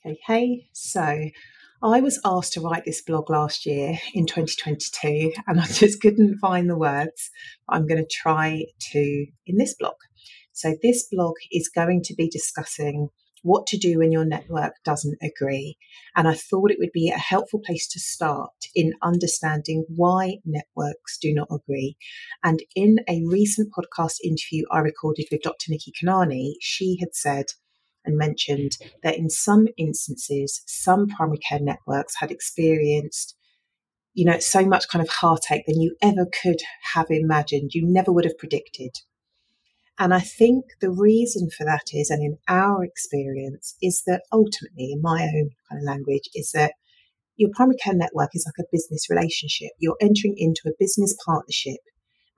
Okay, hey, so I was asked to write this blog last year in 2022, and I just couldn't find the words. I'm going to try to in this blog. So, this blog is going to be discussing what to do when your network doesn't agree. And I thought it would be a helpful place to start in understanding why networks do not agree. And in a recent podcast interview I recorded with Dr. Nikki Kanani, she had said and mentioned that in some instances, some primary care networks had experienced, so much kind of heartache than you ever could have imagined, you never would have predicted. And I think the reason for that is, and in our experience, is that ultimately, in my own kind of language, is that your primary care network is like a business relationship. You're entering into a business partnership.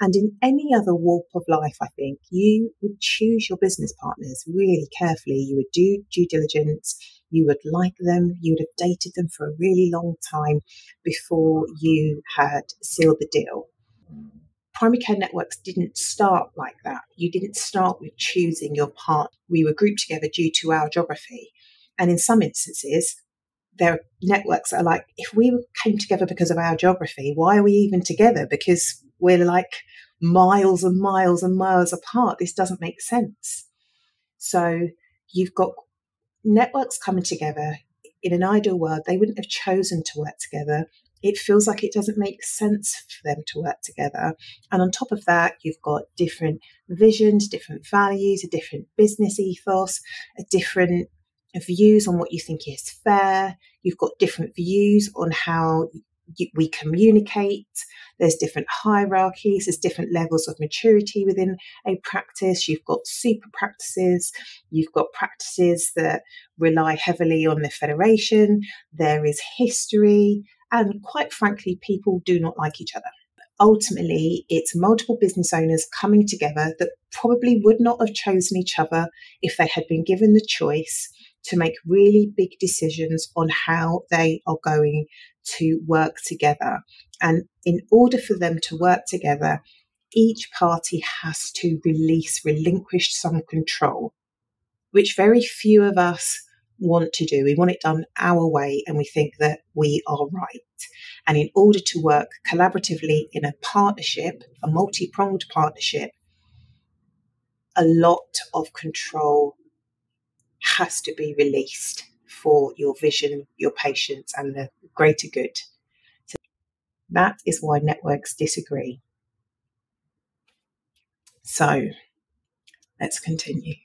And in any other walk of life, I think you would choose your business partners really carefully. You would do due diligence. You would like them. You would have dated them for a really long time before you had sealed the deal. Primary care networks didn't start like that. You didn't start with choosing your partner. We were grouped together due to our geography. And in some instances, there are networks that are like, if we came together because of our geography, why are we even together? Because we're like miles and miles and miles apart. This doesn't make sense. So you've got networks coming together. In an ideal world, they wouldn't have chosen to work together. It feels like it doesn't make sense for them to work together. And on top of that, you've got different visions, different values, a different business ethos, a different views on what you think is fair. You've got different views on how we communicate. There's different hierarchies. There's different levels of maturity within a practice. You've got super practices. You've got practices that rely heavily on the federation. There is history. And quite frankly, people do not like each other. Ultimately, it's multiple business owners coming together that probably would not have chosen each other if they had been given the choice to make really big decisions on how they are going to work together. And in order for them to work together, each party has to relinquish some control, which very few of us want to do. We want it done our way, and we think that we are right. And in order to work collaboratively in a partnership, a multi-pronged partnership, a lot of control has to be released for your vision, your patients, and the greater good. So that is why networks disagree. So let's continue.